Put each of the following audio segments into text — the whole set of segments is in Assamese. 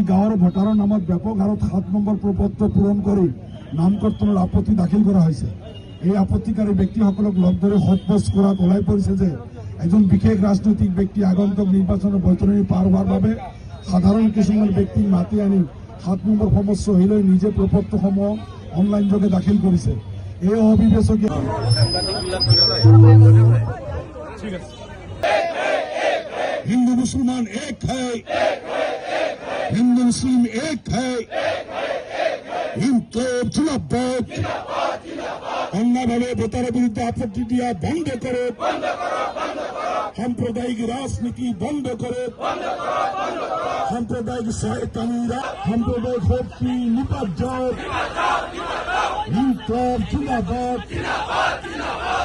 গাঁৱৰ ভোটাৰৰ নামত ব্যাপক হাৰত 7 নম্বৰ প্ৰপত্ৰ পূৰণ কৰি নামকৰ্তনৰ আপত্তি দাখিল কৰা হৈছে। এই আপত্তিকাৰী ব্যক্তিসকলক লগ ধৰি সোধপোছ কৰাত ওলাই পৰিছে যে এজন বিশেষ ৰাজনৈতিক ব্যক্তি আগন্তুক নিৰ্বাচনৰ বৈতৰণি পাৰ হোৱাৰ বাবে সাধাৰণ কিছুমান ব্যক্তিক মাতি আনি 7 নম্বৰ ফৰ্মত চহী লৈ নিজে প্ৰপত্ৰসমূহ অনলাইন যোগে দাখিল কৰিছে। এই অবিবেচকীয় हिंदू मुसलमान एक है, हिंदू मुस्लिम एक है, जिंदाबाद অন্যভাবে ভোটারের বিরুদ্ধে আপত্তি দিয়া বন্ধ করে, সাম্প্রদায়িক রাজনীতি বন্ধ করে, সাম্প্রদায়িক শয়তানিরা, সাম্প্রদায়িক শক্তি নিপাত জিন্দাবাদ।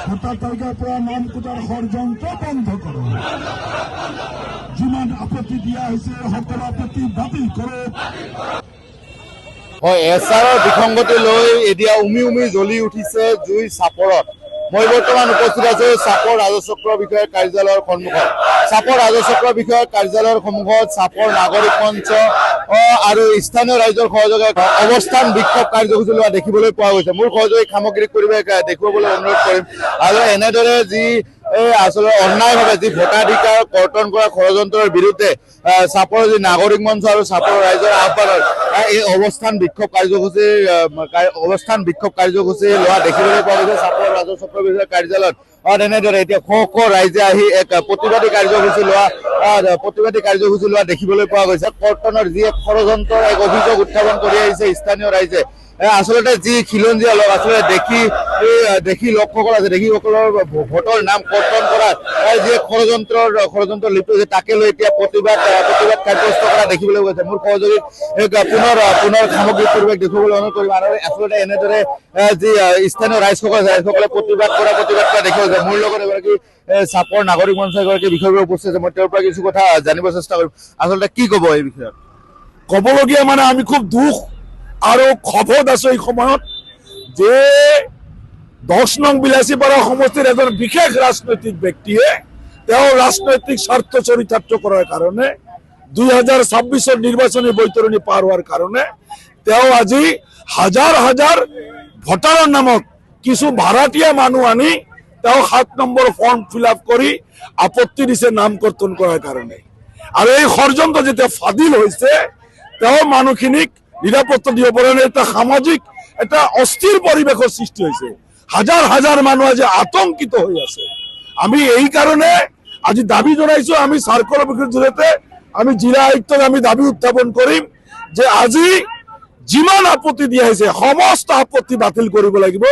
7 তারিখের পর নাম কোটার ষড়যন্ত্র বন্ধ করো। যিমান আপত্তি দিয়া হয়েছে সকল আপত্তি বাতিল করো। হয়, এছাৰৰ বিসংগতি লৈ এতিয়া উমি উমি জ্বলি উঠিছে জুই চাপৰত। মই বৰ্তমান উপস্থিত আছো চাপৰ ৰাজচক্ৰ বিষয়াৰ কাৰ্যালয়ৰ সন্মুখত। চাপৰ ৰাজচক্ৰ বিষয়াৰ কাৰ্যালয়ৰ সন্মুখত চাপৰ নাগৰিক মঞ্চ আৰু স্থানীয় ৰাইজৰ সহযোগে অৱস্থান বিক্ষোভ কাৰ্যসূচী লোৱা দেখিবলৈ পোৱা গৈছে। মোৰ সহযোগী সামগ্ৰিক পৰিৱেশ দেখুৱাবলৈ অনুৰোধ কৰিম। আৰু এনেদৰে যি আসলে অন্যায়ভাৱে যি ভোটাধিকাৰ কৰ্তন কৰা ষড়যন্ত্ৰৰ বিৰুদ্ধে চাপৰ যি নাগৰিক মঞ্চ আৰু চাপৰ ৰাইজৰ আহ্বানত এই অৱস্থান বিক্ষোভ কাৰ্যসূচী লোৱা দেখিবলৈ পোৱা গৈছে চাপৰ ৰাজচক্ৰ বিষয়াৰ কাৰ্যালয়ত। এনেদৰে এতিয়া শ শ ৰাইজে আহি এক প্ৰতিবাদী কাৰ্যসূচী লোৱা দেখিবলৈ পোৱা গৈছে। কৰ্তনৰ যি এক ষড়যন্ত্ৰৰ এক অভিযোগ উত্থাপন কৰি আহিছে স্থানীয় ৰাইজে। আচলতে যি খিলঞ্জীয়া লোক আচলতে দেখি লোকসকল আছে, দেশীসকলৰ ভোটৰ নাম কৰ্তন কৰাত যি ষড়যন্ত্ৰ লিপ্ত হৈছে তাকে লৈ এতিয়া প্ৰতিবাদ কাৰ্যস্থ কৰা দেখিবলৈ গৈছে। মোৰ সহযোগী পুনৰ সামগ্ৰিক পৰিৱেশ দেখুৱাবলৈ অনুৰোধ কৰিম। আৰু আচলতে এনেদৰে যি স্থানীয় ৰাইজসকলে প্ৰতিবাদ কৰা দেখিবলৈ গৈছে। মোৰ লগত এগৰাকী চাপৰ নাগৰিক মঞ্চ এগৰাকী বিষয়বোৰ উপস্থিত আছে। মই তেওঁৰ পৰা কিছু কথা জানিব চেষ্টা কৰিম। আচলতে কি ক'ব এই বিষয়ত? ক'বলগীয়া মানে আমি খুব দুখ আৰু ক্ষোভত আছো এই সময়ত যে 10 নং বিলাসীপাৰা সমষ্টিৰ এজন বিশেষ ৰাজনৈতিক ব্যক্তিয়ে তেওঁ ৰাজনৈতিক স্বাৰ্থ চৰিতাৰ্থ কৰাৰ কাৰণে 2026 নিৰ্বাচনী বৈতৰণি পাৰ হোৱাৰ কাৰণে তেওঁ আজি হাজাৰ হাজাৰ ভোটাৰৰ নামত কিছু ভাড়াতীয়া মানুহ আনি তেওঁ 7 নম্বৰ ফৰ্ম ফিল আপ কৰি আপত্তি দিছে নাম কৰ্তন কৰাৰ কাৰণে। আৰু এই ষড়যন্ত্ৰ যেতিয়া ফাদিল হৈছে তেওঁ মানুহখিনিক নিৰাপত্তা দিব পৰা নাই। এটা সামাজিক এটা অস্থিৰ পৰিৱেশৰ সৃষ্টি হৈছে। হাজাৰ হাজাৰ মানুহ আজি আতংকিত হৈ আছে। আমি এই কাৰণে আজি দাবী জনাইছো, আমি চাৰ্কলৰ বিষয়ৰ জৰিয়তে আমি জিলা আয়ুক্তক আমি দাবী উত্থাপন কৰিম যে আজি যিমান আপত্তি দিয়া হৈছে সমস্ত আপত্তি বাতিল কৰিব লাগিব।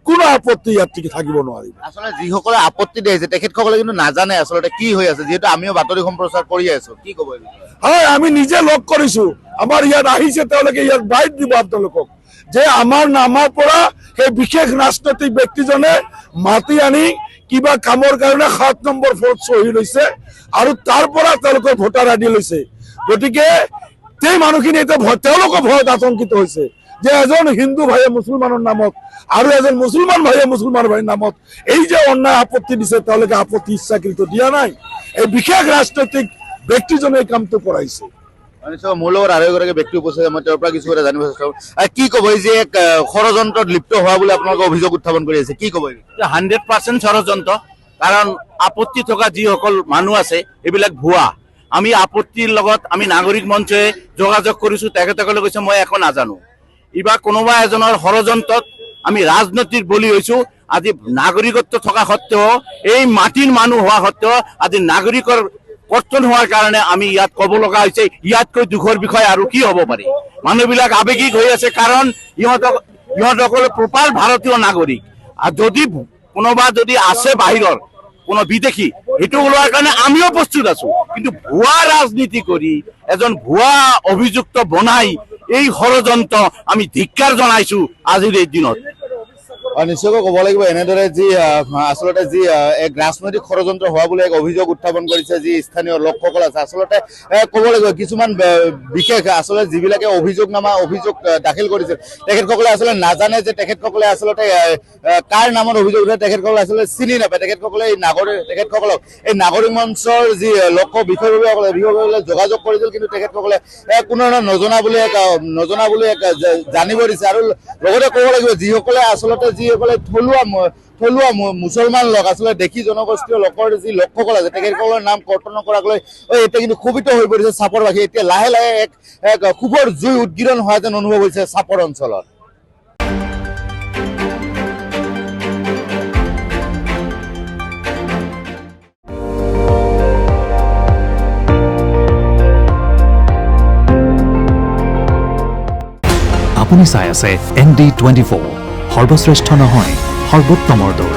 কোনো আপত্তি ইয়াত থাকিব নোৱাৰিব। আচলতে যিসকলে আপত্তি দিছে তেখেতসকলে কিন্তু নাজানে আচলতে কি হৈ আছে, যিহেতু আমিও বাতৰি সম্প্ৰচাৰ কৰি আছো। কি ক'ব? হয়, আমি নিজে লগ কৰিছো, আমাৰ ইয়াত আহিছে, তেওঁলোকে ইয়াত বাইট দিব আপোনালোকক যে আমাৰ পৰা সেই বিশেষ ৰাজনৈতিক ব্যক্তিজনে মাতি আনি কিবা কামৰ কাৰণে 7 নম্বৰ ফৰ্মত চহী লৈছে আৰু তাৰ পৰা তেওঁলোকৰ ভোটাৰ আইডি লৈছে। গতিকে সেই মানুহখিনি এতিয়া তেওঁলোকৰ ভয়ত আতংকিত হৈছে যে এজন হিন্দু ভাইয়ে মুছলমানৰ নামত আৰু এজন মুছলমান ভাইয়ে মুছলমান ভাইৰ নামত এই যে অন্যায় আপত্তি দিছে তেওঁলোকে আপত্তি ইচ্ছাকৃত দিয়া নাই। এই বিশেষ ৰাজনৈতিক ব্যক্তিজনে এই কামটো কৰাইছে। মোৰ লগত আৰু এগৰাকী ব্যক্তি উপস্থিত, মই তেওঁৰ পৰা কিছু কথা জানিব চেষ্টা কৰিম। কি ক'ব এই যে ষড়যন্ত্ৰত লিপ্ত হোৱা বুলি আপোনালোকে অভিযোগ উত্থাপন কৰি আছে, কি ক'ব? 100% ষড়যন্ত্ৰ। কাৰণ আপত্তি থকা যিসকল মানুহ আছে এইবিলাক ভুৱা। আমি আপত্তিৰ লগত আমি নাগৰিক মঞ্চে যোগাযোগ কৰিছোঁ, তেখেতসকলে কৈছে মই একো নাজানো। এইবাৰ কোনোবা এজনৰ ষড়যন্ত্ৰত আমি ৰাজনীতিৰ বলি হৈছোঁ। আজি নাগৰিকত্ব থকা সত্ত্বেও, এই মাটিৰ মানুহ হোৱা সত্ত্বেও আজি নাগৰিকৰ কৰ্তন হোৱাৰ কাৰণে আমি ইয়াত ক'ব লগা হৈছে। ইয়াতকৈ দুখৰ বিষয় আৰু কি হ'ব পাৰে? মানুহবিলাক আৱেগিক হৈ আছে, কাৰণ ইহঁতসকল প্ৰপাৰ ভাৰতীয় নাগৰিক। আৰু কোনোবা যদি আছে বাহিৰৰ কোনো বিদেশী, সেইটো লোৱাৰ কাৰণে আমিও প্ৰস্তুত আছো। কিন্তু ভুৱা ৰাজনীতি কৰি এজন ভুৱা অভিযুক্ত বনাই এই ষড়যন্ত্ৰ আমি ধিক্কাৰ জনাইছো আজিৰ এই দিনত। নিশ্চয়কৈ ক'ব লাগিব এনেদৰে যি আচলতে যি এক ৰাজনৈতিক ষড়যন্ত্ৰ হোৱা বুলি এক অভিযোগ উত্থাপন কৰিছে যি স্থানীয় লোকসকল আছে আচলতে ক'ব লাগিব কিছুমান বিশেষ আচলতে যিবিলাকে অভিযোগ দাখিল কৰিছে তেখেতসকলে আচলতে নাজানে যে তেখেতসকলে আচলতে কাৰ নামত অভিযোগ উঠে তেখেতসকলে আচলতে চিনি নাপায় তেখেতসকলে তেখেতসকলক এই নাগৰিক মঞ্চৰ যি বিষয়ববীয়াসকলে যোগাযোগ কৰিছিল কিন্তু তেখেতসকলে কোনো ধৰণৰ নজনা বুলি এক জানিব দিছে আৰু লগতে ক'ব লাগিব যিসকলে আচলতে যিসকলে থলুৱা মুছলমান লোক আচলতে দেখি জনগোষ্ঠীয় লোকৰ যি লোকসকল আছে তেখেতসকলৰ নাম কৰ্তন কৰাকলৈ এতিয়া কিন্তু ক্ষোভিত হৈ পৰিছে চাপৰবাসী এতিয়া লাহে লাহে এক ক্ষোভৰ জুই উদ্গিৰণ হোৱা যেন অনুভৱ হৈছে চাপৰ অঞ্চলত আপুনি চাই আছে ND24 সৰ্বশ্ৰেষ্ঠ নহয় সৰ্বোত্তমৰ দৌৰ